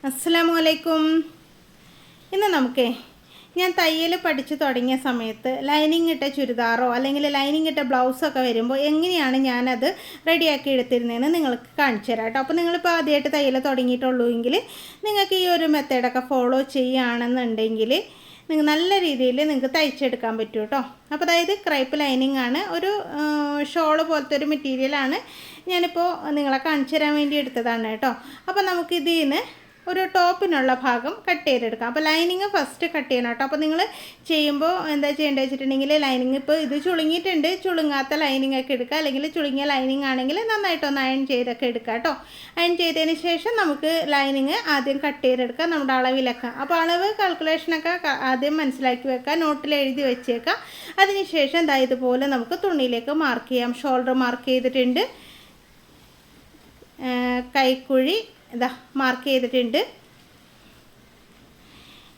അസ്സലാമലൈക്കും. ഇന്ന് നമുക്ക് ഞാൻ തയ്യൽ പഠിച്ചു തുടങ്ങിയ സമയത്ത് ലൈനിങ് ഇട്ട ചുരിദാറോ അല്ലെങ്കിൽ ലൈനിങ് ഇട്ട ബ്ലൗസൊക്കെ വരുമ്പോൾ എങ്ങനെയാണ് ഞാനത് റെഡിയാക്കി എടുത്തിരുന്നതെന്ന് നിങ്ങൾക്ക് കാണിച്ചു തരാം കേട്ടോ. അപ്പോൾ നിങ്ങളിപ്പോൾ ആദ്യമായിട്ട് തയ്യൽ തുടങ്ങിയിട്ടുള്ളൂ എങ്കിൽ നിങ്ങൾക്ക് ഈ ഒരു മെത്തേഡൊക്കെ ഫോളോ ചെയ്യുകയാണെന്നുണ്ടെങ്കിൽ നിങ്ങൾക്ക് നല്ല രീതിയിൽ നിങ്ങൾക്ക് തയ്ച്ചെടുക്കാൻ പറ്റും കേട്ടോ. അപ്പോൾ അതായത് ക്രൈപ്പ് ലൈനിങ് ആണ്, ഒരു ഷോള് പോലത്തെ ഒരു മെറ്റീരിയലാണ്. ഞാനിപ്പോൾ നിങ്ങളെ കാണിച്ചു തരാൻ വേണ്ടി എടുത്തതാണ് കേട്ടോ. അപ്പോൾ നമുക്കിതിൽ നിന്ന് ഒരു ടോപ്പിനുള്ള ഭാഗം കട്ട് ചെയ്തെടുക്കാം. അപ്പോൾ ലൈനിങ് ഫസ്റ്റ് കട്ട് ചെയ്യണം കേട്ടോ. അപ്പോൾ നിങ്ങൾ ചെയ്യുമ്പോൾ എന്താ ചെയ്യേണ്ടത് വെച്ചിട്ടുണ്ടെങ്കിൽ ലൈനിങ് ഇപ്പോൾ ഇത് ചുളുങ്ങിയിട്ടുണ്ട്, ചുളുങ്ങാത്ത ലൈനിങ് ഒക്കെ എടുക്കുക. അല്ലെങ്കിൽ ചുളുങ്ങിയ ലൈനിങ് ആണെങ്കിൽ നന്നായിട്ടൊന്ന് അയൺ ചെയ്തൊക്കെ എടുക്കുക കേട്ടോ. അയൺ ചെയ്തതിന് ശേഷം നമുക്ക് ലൈനിങ് ആദ്യം കട്ട് ചെയ്തെടുക്കാം, നമ്മുടെ അളവിലൊക്കെ. അപ്പോൾ അളവ് കാൽക്കുലേഷനൊക്കെ ആദ്യം മനസ്സിലാക്കി വെക്കുക, നോട്ടിൽ എഴുതി വെച്ചേക്കാം. അതിനുശേഷം ദാ ഇതുപോലെ നമുക്ക് തുണിയിലേക്ക് മാർക്ക് ചെയ്യാം. ഷോൾഡർ മാർക്ക് ചെയ്തിട്ടുണ്ട്, കൈക്കുഴി ഇതാ മാർക്ക് ചെയ്തിട്ടുണ്ട്.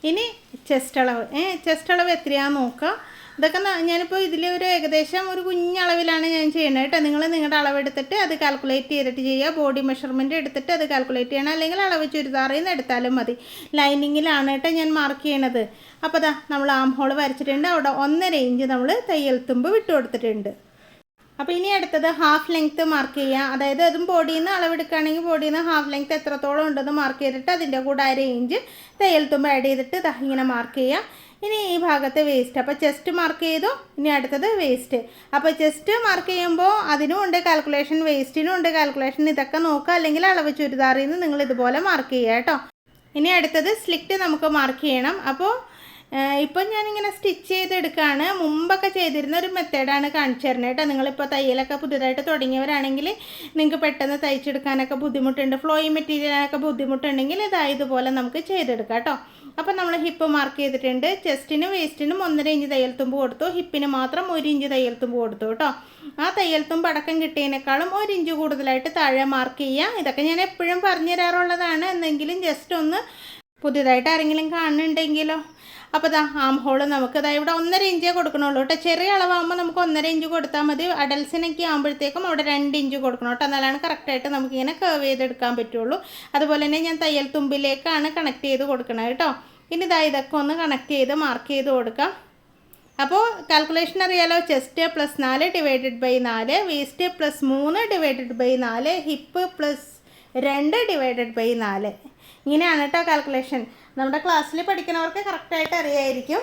ഇനി ചെസ്റ്റ് അളവ് എത്രയാണെന്ന് നോക്കുക. ഇതൊക്കെ ഞാനിപ്പോൾ ഇതിൽ ഒരു ഏകദേശം ഒരു കുഞ്ഞളവിലാണ് ഞാൻ ചെയ്യുന്നത് കേട്ടോ. നിങ്ങൾ നിങ്ങളുടെ അളവെടുത്തിട്ട് അത് കാൽക്കുലേറ്റ് ചെയ്തിട്ട് ചെയ്യുക. ബോഡി മെഷർമെൻറ്റ് എടുത്തിട്ട് അത് കാൽക്കുലേറ്റ് ചെയ്യണം, അല്ലെങ്കിൽ അളവ് ചുരിദാറിൽ നിന്ന് എടുത്താലും മതി. ലൈനിങ്ങിലാണ് കേട്ടോ ഞാൻ മാർക്ക് ചെയ്യണത്. അപ്പോൾ അതാ നമ്മൾ ആം ഹോൾ വരച്ചിട്ടുണ്ട്, അവിടെ 1.5 ഇഞ്ച് നമ്മൾ തയ്യൽ തുമ്പ് വിട്ടു കൊടുത്തിട്ടുണ്ട്. അപ്പോൾ ഇനി അടുത്തത് ഹാഫ് ലെങ്ത്ത് മാർക്ക് ചെയ്യുക. അതായത് അതും ബോഡിയിൽ നിന്ന് അളവെടുക്കുകയാണെങ്കിൽ ബോഡിയിൽ നിന്ന് ഹാഫ് ലെങ്ത്ത് എത്രത്തോളം ഉണ്ടെന്ന് മാർക്ക് ചെയ്തിട്ട് അതിൻ്റെ കൂടെ 1/2 ഇഞ്ച് തയ്യൽ തുമ്പ് ആഡ് ചെയ്തിട്ട് ഇങ്ങനെ മാർക്ക് ചെയ്യുക. ഇനി ഈ ഭാഗത്ത് വേസ്റ്റ്, അപ്പോൾ ചെസ്റ്റ് മാർക്ക് ചെയ്തു. ഇനി അടുത്തത് വേസ്റ്റ്. അപ്പോൾ ചെസ്റ്റ് മാർക്ക് ചെയ്യുമ്പോൾ അതിനും ഉണ്ട് കാൽക്കുലേഷൻ, വേസ്റ്റിനും ഉണ്ട് കാൽക്കുലേഷൻ. ഇതൊക്കെ നോക്കുക, അല്ലെങ്കിൽ അളവ് ചുരിദാറിൽ നിന്ന് നിങ്ങൾ ഇതുപോലെ മാർക്ക് ചെയ്യുക കേട്ടോ. ഇനി അടുത്തത് സ്ലിറ്റ് നമുക്ക് മാർക്ക് ചെയ്യണം. അപ്പോൾ ഇപ്പം ഞാനിങ്ങനെ സ്റ്റിച്ച് ചെയ്തെടുക്കുകയാണ്. മുമ്പൊക്കെ ചെയ്തിരുന്ന ഒരു മെത്തേഡാണ് കാണിച്ചു തരുന്നത് കേട്ടോ. നിങ്ങളിപ്പോൾ തയ്യലൊക്കെ പുതിയതായിട്ട് തുടങ്ങിയവരാണെങ്കിൽ നിങ്ങൾക്ക് പെട്ടെന്ന് തയ്ച്ചെടുക്കാനൊക്കെ ബുദ്ധിമുട്ടുണ്ട്, ഫ്ലോയി മെറ്റീരിയലൊക്കെ ബുദ്ധിമുട്ടുണ്ടെങ്കിൽ ഇതുപോലെ നമുക്ക് ചെയ്തെടുക്കാം കേട്ടോ. അപ്പോൾ നമ്മൾ ഹിപ്പ് മാർക്ക് ചെയ്തിട്ടുണ്ട്. ചെസ്റ്റിനും വേസ്റ്റിനും 1.5 ഇഞ്ച് തയ്യൽ തുമ്പ് കൊടുത്തു, ഹിപ്പിന് മാത്രം 1 ഇഞ്ച് തയ്യൽ തുമ്പ് കൊടുത്തു കേട്ടോ. ആ തയ്യൽ തുമ്പ് അടക്കം കിട്ടിയതിനേക്കാളും 1 ഇഞ്ച് കൂടുതലായിട്ട് താഴെ മാർക്ക് ചെയ്യുക. ഇതൊക്കെ ഞാൻ എപ്പോഴും പറഞ്ഞു തരാറുള്ളതാണ്, എന്നെങ്കിലും ജസ്റ്റ് ഒന്ന് പുതിയതായിട്ട് ആരെങ്കിലും കാണുന്നുണ്ടെങ്കിലോ. അപ്പോൾ ഇതാ ആം ഹോൾ നമുക്ക് ഇവിടെ 1.5 ഇഞ്ചേ കൊടുക്കണുള്ളൂ കേട്ടോ. ചെറിയ അളവാകുമ്പോൾ നമുക്ക് 1.5 ഇഞ്ച് കൊടുത്താൽ മതി. അഡൽസിനൊക്കെ ആകുമ്പോഴത്തേക്കും അവിടെ 2 ഇഞ്ച് കൊടുക്കണം കേട്ടോ. എന്നാലാണ് കറക്റ്റായിട്ട് നമുക്കിങ്ങനെ കർവ് ചെയ്തെടുക്കാൻ പറ്റുള്ളൂ. അതുപോലെ തന്നെ ഞാൻ തയ്യൽ തുമ്പിലേക്കാണ് കണക്ട് ചെയ്ത് കൊടുക്കണത് കേട്ടോ. ഇനി ഇതൊക്കെ ഒന്ന് കണക്ട് ചെയ്ത് മാർക്ക് ചെയ്ത് കൊടുക്കാം. അപ്പോൾ കാൽക്കുലേഷൻ അറിയാലോ, chest +4 divided by 4, waist +3 divided by 4, hip +2 divided by 4. ഇങ്ങനെയാണ് കേട്ടോ കാൽക്കുലേഷൻ. നമ്മുടെ ക്ലാസ്സിൽ പഠിക്കുന്നവർക്ക് കറക്റ്റായിട്ട് അറിയായിരിക്കും.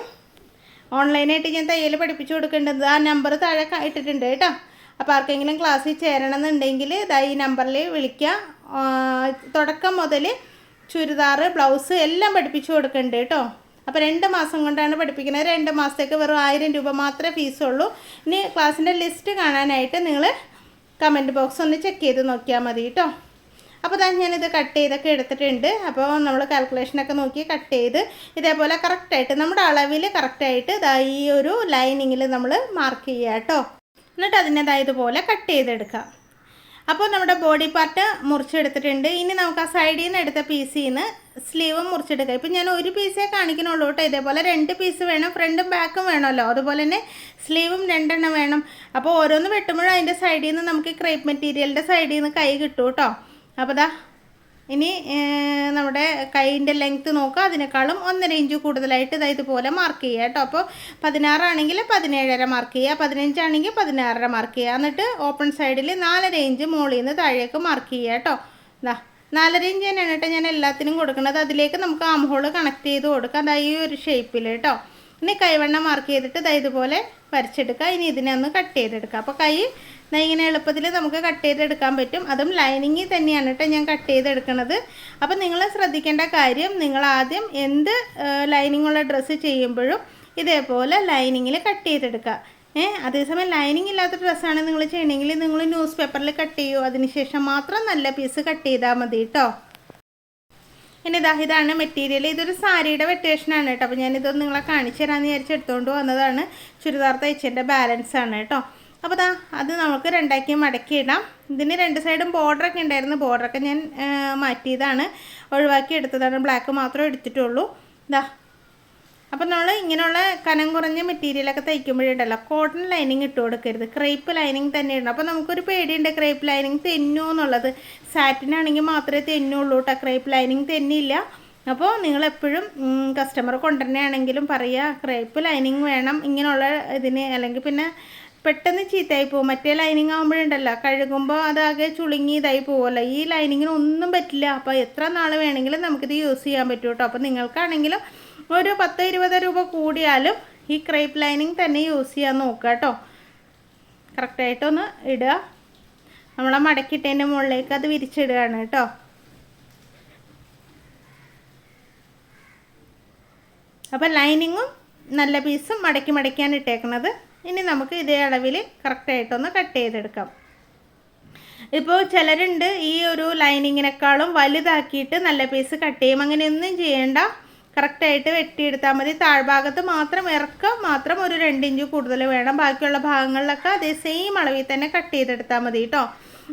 ഓൺലൈനായിട്ട് ഞാൻ തയ്യൽ പഠിപ്പിച്ചു കൊടുക്കേണ്ടത് ആ നമ്പർ താഴെ ഇട്ടിട്ടുണ്ട് കേട്ടോ. അപ്പോൾ ആർക്കെങ്കിലും ക്ലാസ്സിൽ ചേരണമെന്നുണ്ടെങ്കിൽ ഈ നമ്പറിൽ വിളിക്കുക. തുടക്കം മുതൽ ചുരിദാർ, ബ്ലൗസ് എല്ലാം പഠിപ്പിച്ചു കൊടുക്കുന്നുണ്ട് കേട്ടോ. അപ്പോൾ 2 മാസം കൊണ്ടാണ് പഠിപ്പിക്കുന്നത്. 2 മാസത്തേക്ക് വെറും 1000 രൂപ മാത്രമേ ഫീസുള്ളൂ. ഇനി ക്ലാസ്സിൻ്റെ ലിസ്റ്റ് കാണാനായിട്ട് നിങ്ങൾ കമൻറ്റ് ബോക്സ് ഒന്ന് ചെക്ക് ചെയ്ത് നോക്കിയാൽ മതി കേട്ടോ. അപ്പോൾ ഞാനിത് കട്ട് ചെയ്തൊക്കെ എടുത്തിട്ടുണ്ട്. അപ്പോൾ നമ്മൾ കാൽക്കുലേഷനൊക്കെ നോക്കി കട്ട് ചെയ്ത് ഇതേപോലെ കറക്റ്റായിട്ട് നമ്മുടെ അളവിൽ കറക്റ്റായിട്ട് ഈ ഒരു ലൈനിങ്ങിൽ നമ്മൾ മാർക്ക് ചെയ്യുക കേട്ടോ. എന്നിട്ട് അതിനെ ഇതുപോലെ കട്ട് ചെയ്തെടുക്കാം. അപ്പോൾ നമ്മുടെ ബോഡി പാർട്ട് മുറിച്ചെടുത്തിട്ടുണ്ട്. ഇനി നമുക്ക് ആ സൈഡിൽ നിന്ന് എടുത്ത പീസിൽ നിന്ന് സ്ലീവ് മുറിച്ചെടുക്കുക. ഇപ്പം ഞാൻ ഒരു പീസേ കാണിക്കണുള്ളൂ കേട്ടോ. ഇതേപോലെ 2 പീസ് വേണം, ഫ്രണ്ടും ബാക്കും വേണമല്ലോ. അതുപോലെ തന്നെ സ്ലീവും 2 എണ്ണം വേണം. അപ്പോൾ ഓരോന്ന് വെട്ടുമ്പോഴും അതിൻ്റെ സൈഡിൽ നിന്ന് നമുക്ക് ക്രേപ്പ് മെറ്റീരിയലിൻ്റെ സൈഡിൽ നിന്ന് കൈ കിട്ടും കേട്ടോ. അപ്പോൾ ഇനി നമ്മുടെ കൈയിൻ്റെ ലെങ്ത്ത് നോക്കുക, അതിനേക്കാളും 1.5 ഇഞ്ച് കൂടുതലായിട്ട് ഇതുപോലെ മാർക്ക് ചെയ്യുക കേട്ടോ. അപ്പോൾ 16 ആണെങ്കിൽ 17.5 മാർക്ക് ചെയ്യുക, 15 ആണെങ്കിൽ 16.5 മാർക്ക് ചെയ്യുക. എന്നിട്ട് ഓപ്പൺ സൈഡിൽ 4.5 ഇഞ്ച് മുകളിൽ നിന്ന് താഴേക്ക് മാർക്ക് ചെയ്യുക കേട്ടോ. 4.5 ഇഞ്ച് തന്നെയാണ് കേട്ടോ ഞാൻ എല്ലാത്തിനും കൊടുക്കുന്നത്. അതിലേക്ക് നമുക്ക് ആം ഹോൾ കണക്ട് ചെയ്ത് കൊടുക്കാം ഈ ഒരു ഷേപ്പിൽ കേട്ടോ. ഇനി കൈവണ്ണം മാർക്ക് ചെയ്തിട്ട് ഇതുപോലെ വരച്ചെടുക്കുക. ഇനി ഇതിനെ ഒന്ന് കട്ട് ചെയ്തെടുക്കുക. അപ്പോൾ കൈ ഇങ്ങനെ എളുപ്പത്തിൽ നമുക്ക് കട്ട് ചെയ്തെടുക്കാൻ പറ്റും. അതും ലൈനിങ്ങിൽ തന്നെയാണ് കേട്ടോ ഞാൻ കട്ട് ചെയ്തെടുക്കുന്നത്. അപ്പോൾ നിങ്ങൾ ശ്രദ്ധിക്കേണ്ട കാര്യം, നിങ്ങൾ ആദ്യം എന്ത് ലൈനിങ്ങുള്ള ഡ്രസ്സ് ചെയ്യുമ്പോഴും ഇതേപോലെ ലൈനിങ്ങിൽ കട്ട് ചെയ്തെടുക്കുക. അതേസമയം ലൈനിങ് ഇല്ലാത്ത ഡ്രസ്സാണ് നിങ്ങൾ ചെയ്യണമെങ്കിൽ നിങ്ങൾ ന്യൂസ് പേപ്പറിൽ കട്ട് ചെയ്യുമോ, അതിനുശേഷം മാത്രം നല്ല പീസ് കട്ട് ചെയ്താൽ മതി കേട്ടോ. ഇനി ഇതാണ് മെറ്റീരിയൽ. ഇതൊരു സാരിയുടെ വെട്ടേഷനാണ് കേട്ടോ. അപ്പോൾ ഞാനിതൊന്ന് നിങ്ങളെ കാണിച്ചു തരാമെന്ന് വിചാരിച്ചെടുത്തുകൊണ്ട് വന്നതാണ്. ചുരിദാർ തയ്ച്ചതിൻ്റെ ബാലൻസ് ആണ് കേട്ടോ. അപ്പോൾ അത് നമുക്ക് 2ആക്കി മടക്കി ഇടാം. ഇതിന് 2 സൈഡും ബോർഡറൊക്കെ ഉണ്ടായിരുന്നു. ബോർഡറൊക്കെ ഞാൻ മാറ്റിയതാണ്, ഒഴിവാക്കി എടുത്തതാണ്. ബ്ലാക്ക് മാത്രമേ എടുത്തിട്ടുള്ളൂ. അപ്പോൾ നമ്മൾ ഇങ്ങനെയുള്ള കനം കുറഞ്ഞ മെറ്റീരിയലൊക്കെ തയ്ക്കുമ്പോഴുണ്ടല്ലോ കോട്ടൺ ലൈനിങ് ഇട്ട് കൊടുക്കരുത്, ക്രേപ്പ് ലൈനിങ് തന്നെ ഇടണം. അപ്പോൾ നമുക്കൊരു പേടിയുണ്ട് ക്രേപ്പ് ലൈനിങ് തെന്നോ എന്നുള്ളത്. സാറ്റിനാണെങ്കിൽ മാത്രമേ തെന്നുള്ളൂ കേട്ടോ, ക്രേപ്പ് ലൈനിങ് തെന്നില്ല. അപ്പോൾ നിങ്ങളെപ്പോഴും കസ്റ്റമർ കൊണ്ടുവരണയാണെങ്കിലും പറയുക ക്രേപ്പ് ലൈനിങ് വേണം ഇങ്ങനെയുള്ള ഇതിന്, അല്ലെങ്കിൽ പിന്നെ പെട്ടെന്ന് ചീത്തയായി പോകും. മറ്റേ ലൈനിങ് ആകുമ്പോഴുണ്ടല്ലോ കഴുകുമ്പോൾ അതാകെ ചുളുങ്ങി ഇതായി പോകുമല്ലോ. ഈ ലൈനിങ്ങിന് ഒന്നും പറ്റില്ല. അപ്പോൾ എത്ര നാൾ വേണമെങ്കിലും നമുക്കിത് യൂസ് ചെയ്യാൻ പറ്റും കേട്ടോ. അപ്പോൾ നിങ്ങൾക്കാണെങ്കിലും ഒരു 10-20 രൂപ കൂടിയാലും ഈ ക്രേപ്പ് ലൈനിങ് തന്നെ യൂസ് ചെയ്യാൻ നോക്കുക കേട്ടോ. കറക്റ്റായിട്ടൊന്ന് ഇടുക. നമ്മളെ മടക്കിയിട്ടതിൻ്റെ മുകളിലേക്ക് അത് വിരിച്ചിടുകയാണ് കേട്ടോ. അപ്പോൾ ലൈനിങ്ങും നല്ല പീസും മടക്കിയാണ് ഇട്ടേക്കുന്നത്. ഇനി നമുക്ക് ഇതേ അളവിൽ കറക്റ്റായിട്ടൊന്ന് കട്ട് ചെയ്തെടുക്കാം. ഇപ്പോൾ ചിലരുണ്ട് ഈ ഒരു ലൈനിങ്ങിനേക്കാളും വലുതാക്കിയിട്ട് നല്ല പീസ് കട്ട് ചെയ്യും. അങ്ങനെയൊന്നും ചെയ്യേണ്ട, കറക്റ്റായിട്ട് വെട്ടിയെടുത്താൽ മതി. താഴ്ഭാഗത്ത് മാത്രം ഇറക്കം മാത്രം ഒരു 2 ഇഞ്ച് കൂടുതൽ വേണം. ബാക്കിയുള്ള ഭാഗങ്ങളിലൊക്കെ അതേ സെയിം അളവിൽ തന്നെ കട്ട് ചെയ്തെടുത്താൽ മതി കേട്ടോ.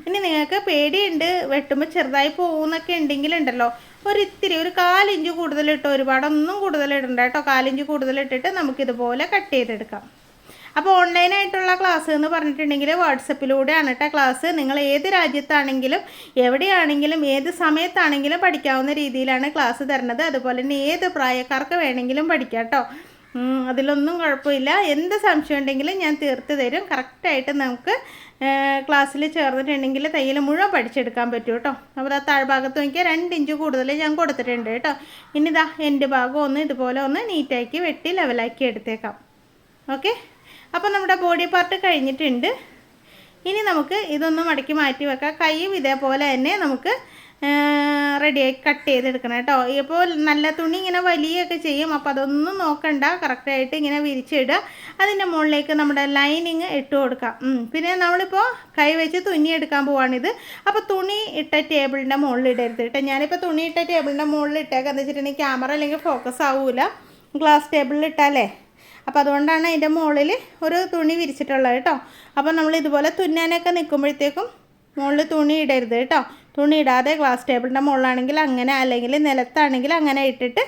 ഇനി നിങ്ങൾക്ക് പേടിയുണ്ട് വെട്ടുമ്പോൾ ചെറുതായി പോകുന്നൊക്കെ ഉണ്ടെങ്കിലുണ്ടല്ലോ ഒരിത്തിരി ഒരു 1/4 ഇഞ്ച് കൂടുതലിട്ടോ, ഒരുപാടൊന്നും കൂടുതലിടണ്ട കേട്ടോ. 1/4 ഇഞ്ച് കൂടുതലിട്ടിട്ട് നമുക്കിതുപോലെ കട്ട് ചെയ്തെടുക്കാം. അപ്പോൾ ഓൺലൈനായിട്ടുള്ള ക്ലാസ് എന്ന് പറഞ്ഞിട്ടുണ്ടെങ്കിൽ വാട്സപ്പിലൂടെയാണ് കേട്ടോ ക്ലാസ്. നിങ്ങൾ ഏത് രാജ്യത്താണെങ്കിലും എവിടെയാണെങ്കിലും ഏത് സമയത്താണെങ്കിലും പഠിക്കാവുന്ന രീതിയിലാണ് ക്ലാസ് തരുന്നത്. അതുപോലെ തന്നെ ഏത് പ്രായക്കാർക്ക് വേണമെങ്കിലും പഠിക്കാം കേട്ടോ. അതിലൊന്നും കുഴപ്പമില്ല. എന്ത് സംശയം ഉണ്ടെങ്കിലും ഞാൻ തീർത്ത് തരും. കറക്റ്റായിട്ട് നമുക്ക് ക്ലാസ്സിൽ ചേർന്നിട്ടുണ്ടെങ്കിൽ തയ്യൽ മുഴുവൻ പഠിച്ചെടുക്കാൻ പറ്റും കേട്ടോ. അപ്പോൾ ആ താഴ്ഭാഗത്ത് നോക്കിയാൽ 2 ഇഞ്ച് കൂടുതൽ ഞാൻ കൊടുത്തിട്ടുണ്ട് കേട്ടോ. ഇനി ഇതാ എൻ്റെ ഭാഗം ഒന്ന് ഇതുപോലെ ഒന്ന് നീറ്റാക്കി വെട്ടി ലെവലാക്കി എടുത്തേക്കാം. ഓക്കെ, അപ്പോൾ നമ്മുടെ ബോഡി പാർട്ട് കഴിഞ്ഞിട്ടുണ്ട്. ഇനി നമുക്ക് ഇതൊന്ന് മടക്കി മാറ്റി വെക്കാം. കൈയും ഇതേപോലെ തന്നെ നമുക്ക് റെഡിയായി കട്ട് ചെയ്തെടുക്കണം കേട്ടോ. ഇപ്പോൾ നല്ല തുണി ഇങ്ങനെ വലിയൊക്കെ ചെയ്യും. അപ്പോൾ അതൊന്നും നോക്കണ്ട, കറക്റ്റായിട്ട് ഇങ്ങനെ വിരിച്ചിടുക. അതിൻ്റെ മുകളിലേക്ക് നമ്മുടെ ലൈനിങ് ഇട്ട് കൊടുക്കാം. പിന്നെ നമ്മളിപ്പോൾ കൈ വെച്ച് തുന്നി എടുക്കാൻ പോവാണിത്. അപ്പോൾ തുണി ഇട്ട ടേബിളിൻ്റെ മുകളിൽ ഇടരുത് കേട്ടോ. ഞാനിപ്പോൾ തുണി ഇട്ട ടേബിളിൻ്റെ മുകളിൽ ഇട്ടേക്കാം. എന്താ വെച്ചിട്ടുണ്ടെങ്കിൽ ക്യാമറ അല്ലെങ്കിൽ ഫോക്കസ് ആവില്ല ഗ്ലാസ് ടേബിളിൽ ഇട്ടാലേ. അപ്പോൾ അതുകൊണ്ടാണ് അതിൻ്റെ മുകളിൽ ഒരു തുണി വിരിച്ചിട്ടുള്ളത് കേട്ടോ. അപ്പോൾ നമ്മൾ ഇതുപോലെ തുന്നാനൊക്കെ നിൽക്കുമ്പോഴത്തേക്കും മുകളിൽ തുണി ഇടരുത് കേട്ടോ. തുണി ഇടാതെ ഗ്ലാസ് ടേബിളിൻ്റെ മുകളിലാണെങ്കിൽ അങ്ങനെ, അല്ലെങ്കിൽ നിലത്താണെങ്കിൽ അങ്ങനെ ഇട്ടിട്ട്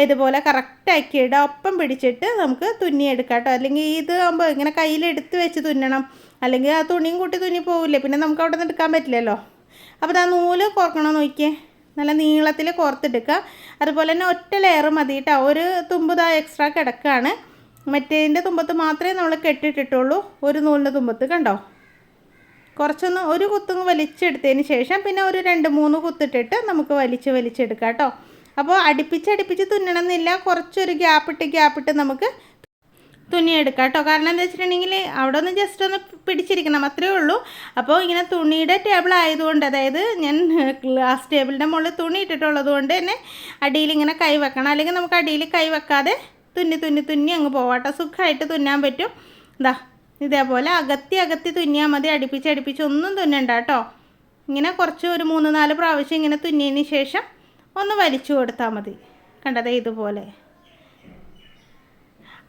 ഇതുപോലെ കറക്റ്റാക്കി ഇടുക. ഒപ്പം പിടിച്ചിട്ട് നമുക്ക് തുന്നിയെടുക്കാം കേട്ടോ. അല്ലെങ്കിൽ ഇത് ആകുമ്പോൾ ഇങ്ങനെ കയ്യിലെടുത്ത് വെച്ച് തുന്നണം, അല്ലെങ്കിൽ ആ തുണിയും കൂട്ടി തുന്നി പോവില്ലേ, പിന്നെ നമുക്ക് അവിടെ നിന്ന് എടുക്കാൻ പറ്റില്ലല്ലോ. അപ്പോൾ ആ നൂല് കോർക്കണം നോക്കിയേ, നല്ല നീളത്തിൽ കോർത്തെടുക്കുക. അതുപോലെ തന്നെ ഒറ്റ ലെയർ മതി കേട്ടോ. ഒരു തുമ്പ് എക്സ്ട്രാ കിടക്കുകയാണ്. മറ്റേതിൻ്റെ തുമ്പത്ത് മാത്രമേ നമ്മൾ കെട്ടിട്ടിട്ടുള്ളൂ. ഒരു നൂലിൻ്റെ തുമ്പത്ത് കണ്ടോ, കുറച്ചൊന്ന് ഒരു കുത്തുങ്ങ് വലിച്ചെടുത്തതിന് ശേഷം പിന്നെ ഒരു 2-3 കുത്തിട്ടിട്ട് നമുക്ക് വലിച്ചെടുക്കാം കേട്ടോ. അപ്പോൾ അടുപ്പിച്ച് തുന്നണമെന്നില്ല, കുറച്ചൊരു ഗ്യാപ്പിട്ട് നമുക്ക് തുന്നിയെടുക്കാം കേട്ടോ. കാരണം എന്താ വെച്ചിട്ടുണ്ടെങ്കിൽ അവിടെ ഒന്ന് ജസ്റ്റ് ഒന്ന് പിടിച്ചിരിക്കണം, അത്രയേ ഉള്ളൂ. അപ്പോൾ ഇങ്ങനെ തുണിയുടെ ടേബിൾ ആയതുകൊണ്ട്, അതായത് ഞാൻ ഗ്ലാസ് ടേബിളിൻ്റെ മുകളിൽ തുണി ഇട്ടിട്ടുള്ളത് കൊണ്ട് തന്നെ അടിയിൽ ഇങ്ങനെ കൈ വെക്കണം. അല്ലെങ്കിൽ നമുക്ക് അടിയിൽ കൈ വെക്കാതെ തുന്നി അങ്ങ് പോവാട്ടോ. സുഖമായിട്ട് തുന്നാൻ പറ്റും. ഇതാ ഇതേപോലെ അകത്തി തുന്നിയാൽ മതി. അടുപ്പിച്ച് ഒന്നും തുന്നണ്ട കേട്ടോ. ഇങ്ങനെ കുറച്ച് ഒരു 3-4 പ്രാവശ്യം ഇങ്ങനെ തുന്നിയതിന് ശേഷം ഒന്ന് വലിച്ചു കൊടുത്താൽ മതി. കണ്ടതേ ഇതുപോലെ.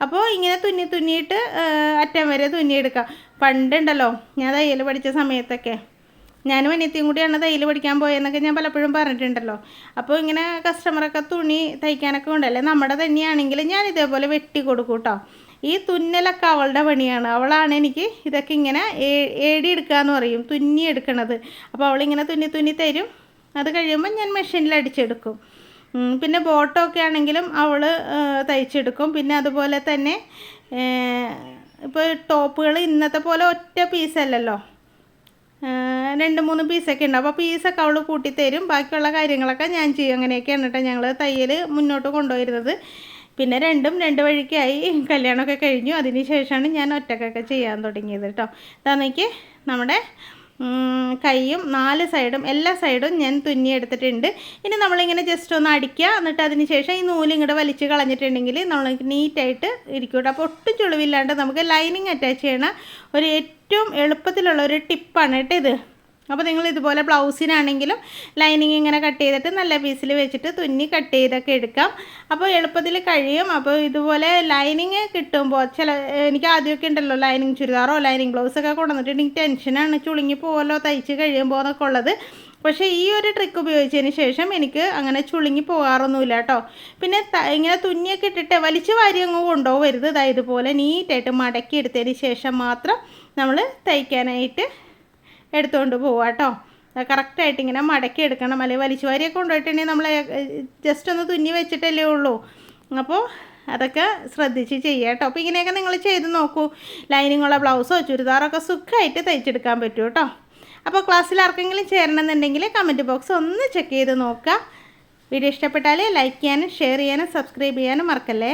അപ്പോൾ ഇങ്ങനെ തുന്നിയിട്ട് അറ്റം വരെ തുന്നിയെടുക്കാം. പണ്ടുണ്ടല്ലോ ഞാൻ തയ്യൽ പഠിച്ച സമയത്തൊക്കെ, ഞാനും അനിയത്തിയും കൂടിയാണ് തയ്യൽ പഠിക്കാൻ പോയെന്നൊക്കെ ഞാൻ പലപ്പോഴും പറഞ്ഞിട്ടുണ്ടല്ലോ. അപ്പോൾ ഇങ്ങനെ കസ്റ്റമറൊക്കെ തുണി തയ്ക്കാനൊക്കെ ഉണ്ടല്ലേ, നമ്മുടെ തന്നെയാണെങ്കിൽ ഞാൻ ഇതേപോലെ വെട്ടി കൊടുക്കും കേട്ടോ. ഈ തുന്നലൊക്കെ അവളുടെ പണിയാണ്. അവളാണ് എനിക്ക് ഇതൊക്കെ ഇങ്ങനെ എടുക്കുക എന്ന് പറയും, തുന്നി എടുക്കണത്. അപ്പോൾ അവളിങ്ങനെ തുന്നി തരും. അത് കഴിയുമ്പോൾ ഞാൻ മെഷീനിൽ അടിച്ചെടുക്കും. പിന്നെ ബോട്ടമൊക്കെ ആണെങ്കിലും അവൾ തയ്ച്ചെടുക്കും. പിന്നെ അതുപോലെ തന്നെ ഇപ്പോൾ ടോപ്പുകൾ ഇന്നത്തെ പോലെ ഒറ്റ പീസല്ലല്ലോ, 2-3 പീസൊക്കെ ഉണ്ട്. അപ്പോൾ പീസൊക്കെ അവൾ കൂട്ടിത്തരും. ബാക്കിയുള്ള കാര്യങ്ങളൊക്കെ ഞാൻ ചെയ്യും. അങ്ങനെയൊക്കെയാണ് കേട്ടോ ഞങ്ങൾ തയ്യൽ മുന്നോട്ട് കൊണ്ടുപോയിരുന്നത്. പിന്നെ 2 വഴിക്കായി കല്യാണമൊക്കെ കഴിഞ്ഞു. അതിന് ശേഷമാണ് ഞാൻ ഒറ്റക്കൊക്കെ ചെയ്യാൻ തുടങ്ങിയത് കേട്ടോ. ഇതാണെങ്കിൽ നമ്മുടെ കൈയും 4 സൈഡും എല്ലാ സൈഡും ഞാൻ തുന്നിയെടുത്തിട്ടുണ്ട്. ഇനി നമ്മളിങ്ങനെ ജസ്റ്റ് ഒന്ന് അടിക്കുക. എന്നിട്ട് അതിന് ശേഷം ഈ നൂല് ഇങ്ങോട്ട് വലിച്ച് കളഞ്ഞിട്ടുണ്ടെങ്കിൽ നമ്മൾ നീറ്റായിട്ട് ഇരിക്കും. അപ്പോൾ ഒട്ടും ചുളിവില്ലാണ്ട് നമുക്ക് ലൈനിങ് അറ്റാച്ച് ചെയ്യണ ഒരു ഏറ്റവും എളുപ്പത്തിലുള്ള ഒരു ടിപ്പാണ് കേട്ടോ ഇത്. അപ്പോൾ നിങ്ങൾ ഇതുപോലെ ബ്ലൗസിനാണെങ്കിലും ലൈനിങ് ഇങ്ങനെ കട്ട് ചെയ്തിട്ട് നല്ല പീസിൽ വെച്ചിട്ട് തുന്നി കട്ട് ചെയ്തൊക്കെ എടുക്കാം. അപ്പോൾ എളുപ്പത്തിൽ കഴിയും. അപ്പോൾ ഇതുപോലെ ലൈനിങ് കിട്ടുമ്പോൾ എനിക്ക് ആദ്യമൊക്കെ ഉണ്ടല്ലോ ലൈനിങ് ചുരിദാറോ ലൈനിങ് ബ്ലൗസൊക്കെ കൊണ്ടുവന്നിട്ട് എനിക്ക് ടെൻഷനാണ്, ചുളുങ്ങി പോകല്ലോ തയ്ച്ച് കഴിയുമ്പോൾ എന്നൊക്കെ ഉള്ളത്. പക്ഷേ ഈ ഒരു ട്രിക്ക് ഉപയോഗിച്ചതിന് ശേഷം എനിക്ക് അങ്ങനെ ചുളുങ്ങി പോകാറൊന്നുമില്ല കേട്ടോ. പിന്നെ ഇങ്ങനെ തുന്നിയൊക്കെ ഇട്ടിട്ട് വലിച്ചു വാരി അങ്ങ് കൊണ്ടുപോകരുത്. ഇതുപോലെ നീറ്റായിട്ട് മടക്കി എടുത്തതിന് ശേഷം മാത്രം നമ്മൾ തയ്ക്കാനായിട്ട് എടുത്തുകൊണ്ട് പോവാം കേട്ടോ. കറക്റ്റായിട്ട് ഇങ്ങനെ മടക്കി എടുക്കണം. അല്ലെങ്കിൽ വലിച്ചു വാരിയൊക്കെ കൊണ്ടുപോയിട്ടുണ്ടെങ്കിൽ നമ്മൾ ജസ്റ്റ് ഒന്ന് തുന്നി വെച്ചിട്ടല്ലേ ഉള്ളൂ. അപ്പോൾ അതൊക്കെ ശ്രദ്ധിച്ച് ചെയ്യുക കേട്ടോ. അപ്പോൾ ഇങ്ങനെയൊക്കെ നിങ്ങൾ ചെയ്ത് നോക്കൂ. ലൈനിങ്ങുള്ള ബ്ലൗസോ ചുരിദാറൊക്കെ സുഖമായിട്ട് തയ്ച്ചെടുക്കാൻ പറ്റും കേട്ടോ. അപ്പോൾ ക്ലാസ്സിൽ ആർക്കെങ്കിലും ചേരണമെന്നുണ്ടെങ്കിൽ കമൻറ്റ് ബോക്സ് ഒന്ന് ചെക്ക് ചെയ്ത് നോക്കുക. വീഡിയോ ഇഷ്ടപ്പെട്ടാൽ ലൈക്ക് ചെയ്യാനും ഷെയർ ചെയ്യാനും സബ്സ്ക്രൈബ് ചെയ്യാനും മറക്കല്ലേ.